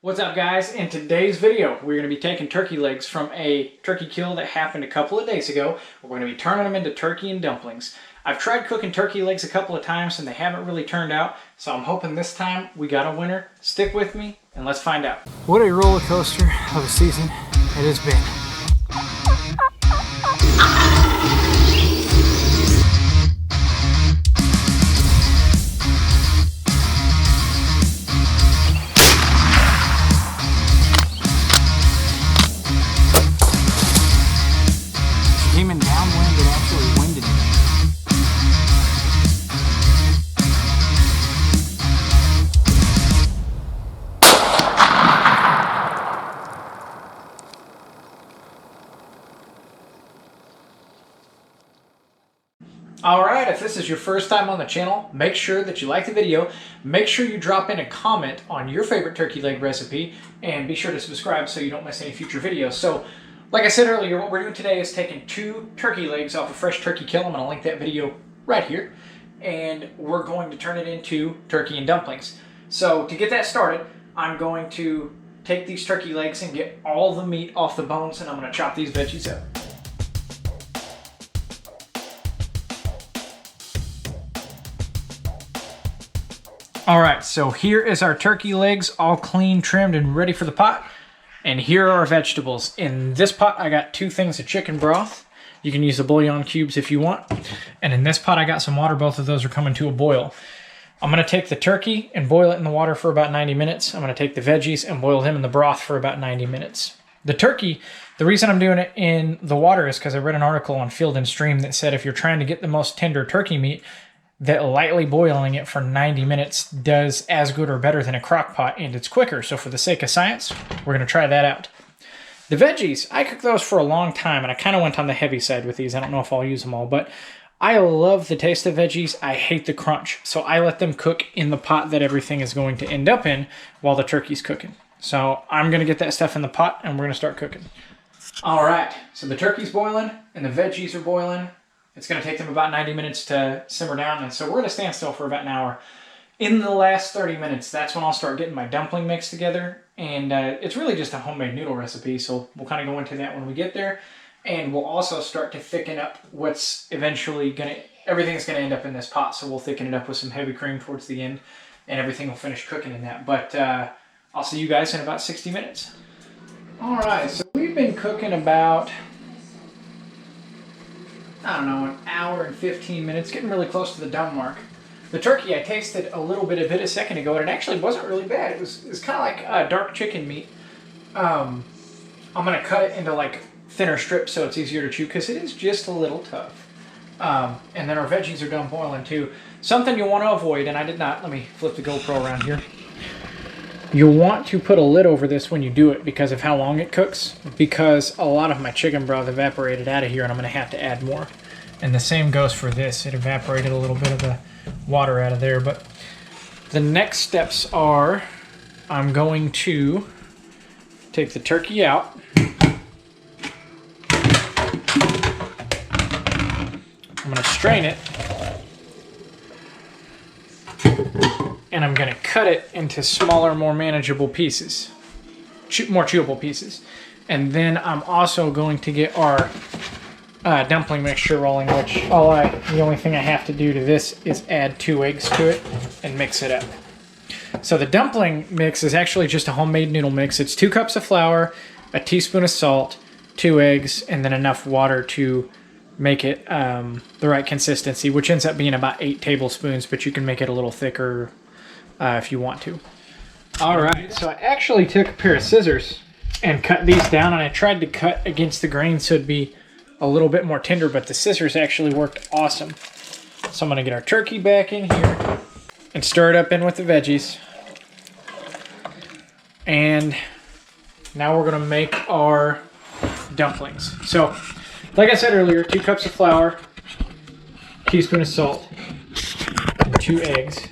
What's up, guys? In today's video, we're going to be taking turkey legs from a turkey kill that happened a couple of days ago. We're going to be turning them into turkey and dumplings. I've tried cooking turkey legs a couple of times and they haven't really turned out, so I'm hoping this time we got a winner. Stick with me and let's find out. What a roller coaster of a season it has been. Came in downwind, it actually winded me. Alright, if this is your first time on the channel, make sure that you like the video, make sure you drop in a comment on your favorite turkey leg recipe, and be sure to subscribe so you don't miss any future videos. So, like I said earlier, what we're doing today is taking 2 turkey legs off a fresh turkey kill. I'm going to link that video right here. And we're going to turn it into turkey and dumplings. So to get that started, I'm going to take these turkey legs and get all the meat off the bones, and I'm going to chop these veggies up. Alright, so here is our turkey legs all clean, trimmed, and ready for the pot. And here are our vegetables. In this pot, I got 2 things of chicken broth. You can use the bouillon cubes if you want. And in this pot, I got some water. Both of those are coming to a boil. I'm going to take the turkey and boil it in the water for about 90 minutes. I'm going to take the veggies and boil them in the broth for about 90 minutes. The turkey, the reason I'm doing it in the water is because I read an article on Field and Stream that said if you're trying to get the most tender turkey meat, that lightly boiling it for 90 minutes does as good or better than a crock pot, and it's quicker. So for the sake of science, we're going to try that out. The veggies, I cooked those for a long time, and I kind of went on the heavy side with these. I don't know if I'll use them all, but I love the taste of veggies. I hate the crunch, so I let them cook in the pot that everything is going to end up in while the turkey's cooking. So I'm going to get that stuff in the pot, and we're going to start cooking. All right, so the turkey's boiling, and the veggies are boiling. It's going to take them about 90 minutes to simmer down, and so we're going to stand still for about an hour. In the last 30 minutes, that's when I'll start getting my dumpling mix together, and it's really just a homemade noodle recipe, so we'll kind of go into that when we get there, and we'll also start to thicken up what's eventually going to, everything's going to end up in this pot, so we'll thicken it up with some heavy cream towards the end, and everything will finish cooking in that, but I'll see you guys in about 60 minutes. All right, so we've been cooking about, I don't know, an hour and 15 minutes, getting really close to the done mark. The turkey, I tasted a little bit of it a second ago, and it actually wasn't really bad. It was kind of like dark chicken meat. I'm going to cut it into like thinner strips so it's easier to chew, because it is just a little tough. And then our veggies are done boiling too. Something you want to avoid, and I did not, let me flip the GoPro around here. You'll want to put a lid over this when you do it because of how long it cooks, because a lot of my chicken broth evaporated out of here and I'm going to have to add more. And the same goes for this. It evaporated a little bit of the water out of there. But the next steps are, I'm going to take the turkey out. I'm going to strain it. And I'm going to cut it into smaller, more manageable pieces, more chewable pieces. And then I'm also going to get our dumpling mixture rolling, which the only thing I have to do to this is add 2 eggs to it and mix it up. So the dumpling mix is actually just a homemade noodle mix. It's 2 cups of flour, a teaspoon of salt, 2 eggs, and then enough water to make it the right consistency, which ends up being about 8 tablespoons, but you can make it a little thicker if you want to. Alright, so I actually took a pair of scissors and cut these down, and I tried to cut against the grain so it'd be a little bit more tender, but the scissors actually worked awesome. So I'm going to get our turkey back in here and stir it up in with the veggies. And now we're going to make our dumplings. So, like I said earlier, 2 cups of flour, teaspoon of salt, and 2 eggs.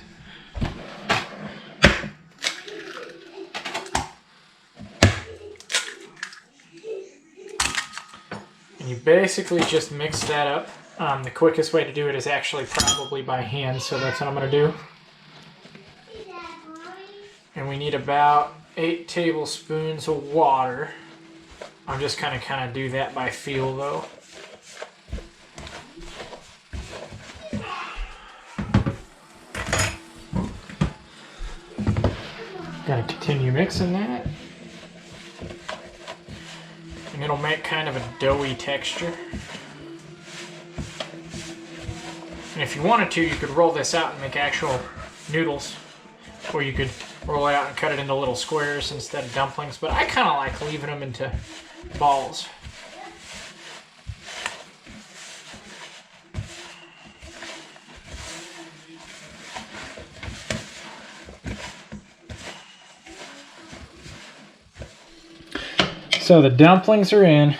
And you basically just mix that up. The quickest way to do it is actually probably by hand, so that's what I'm going to do. And we need about 8 tablespoons of water. I'm just kind of do that by feel though. Gotta continue mixing that. And it'll make kind of a doughy texture. And if you wanted to, you could roll this out and make actual noodles. Or you could roll it out and cut it into little squares instead of dumplings. But I kind of like leaving them into balls. So the dumplings are in.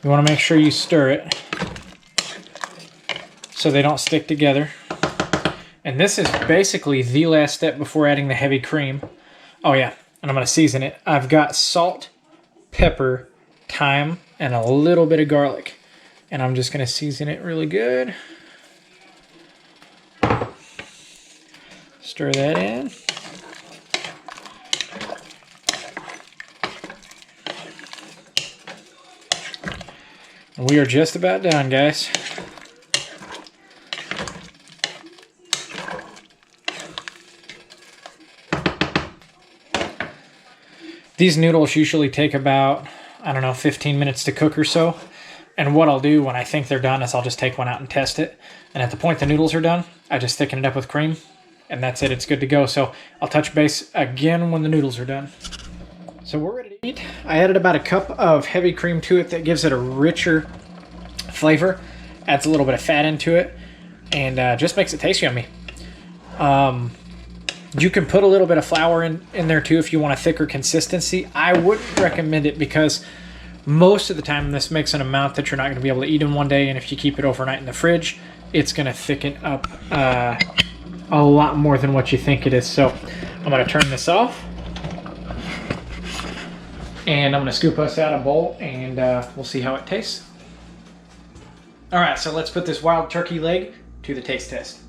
You want to make sure you stir it so they don't stick together. And this is basically the last step before adding the heavy cream. Oh yeah, and I'm going to season it. I've got salt, pepper, thyme, and a little bit of garlic. And I'm just going to season it really good. Stir that in. And we are just about done, guys. These noodles usually take about, I don't know, 15 minutes to cook or so. And what I'll do when I think they're done is I'll just take one out and test it. And at the point the noodles are done, I just thicken it up with cream. And that's it, it's good to go. So I'll touch base again when the noodles are done. So we're ready to eat. I added about a cup of heavy cream to it that gives it a richer flavor. Adds a little bit of fat into it. And just makes it taste yummy. You can put a little bit of flour in there too if you want a thicker consistency. I wouldn't recommend it because most of the time this makes an amount that you're not going to be able to eat in one day. And if you keep it overnight in the fridge, it's going to thicken up a lot more than what you think it is. So I'm going to turn this off. And I'm going to scoop us out a bowl and we'll see how it tastes. All right, so let's put this wild turkey leg to the taste test.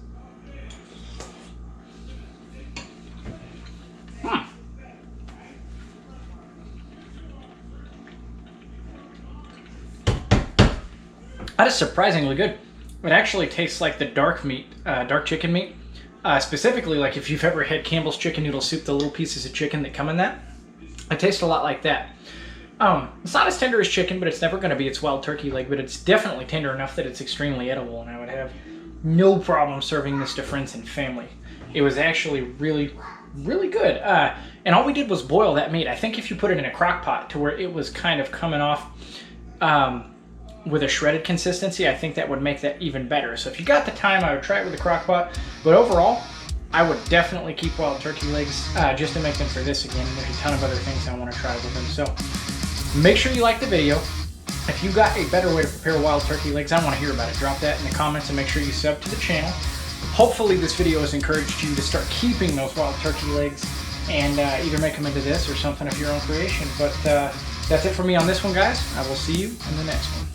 That is surprisingly good. It actually tastes like the dark meat, dark chicken meat. Specifically, like if you've ever had Campbell's chicken noodle soup, the little pieces of chicken that come in that. It tastes a lot like that. It's not as tender as chicken, but it's never going to be its wild turkey leg, but it's definitely tender enough that it's extremely edible, and I would have no problem serving this to friends and family. It was actually really, really good. And all we did was boil that meat. I think if you put it in a crock pot to where it was kind of coming off with a shredded consistency, I think that would make that even better. So if you got the time, I would try it with a crock pot, but overall, I would definitely keep wild turkey legs just to make them for this again. There's a ton of other things I want to try with them. So make sure you like the video. If you got a better way to prepare wild turkey legs, I want to hear about it. Drop that in the comments and make sure you sub to the channel. Hopefully this video has encouraged you to start keeping those wild turkey legs and either make them into this or something of your own creation. But that's it for me on this one, guys. I will see you in the next one.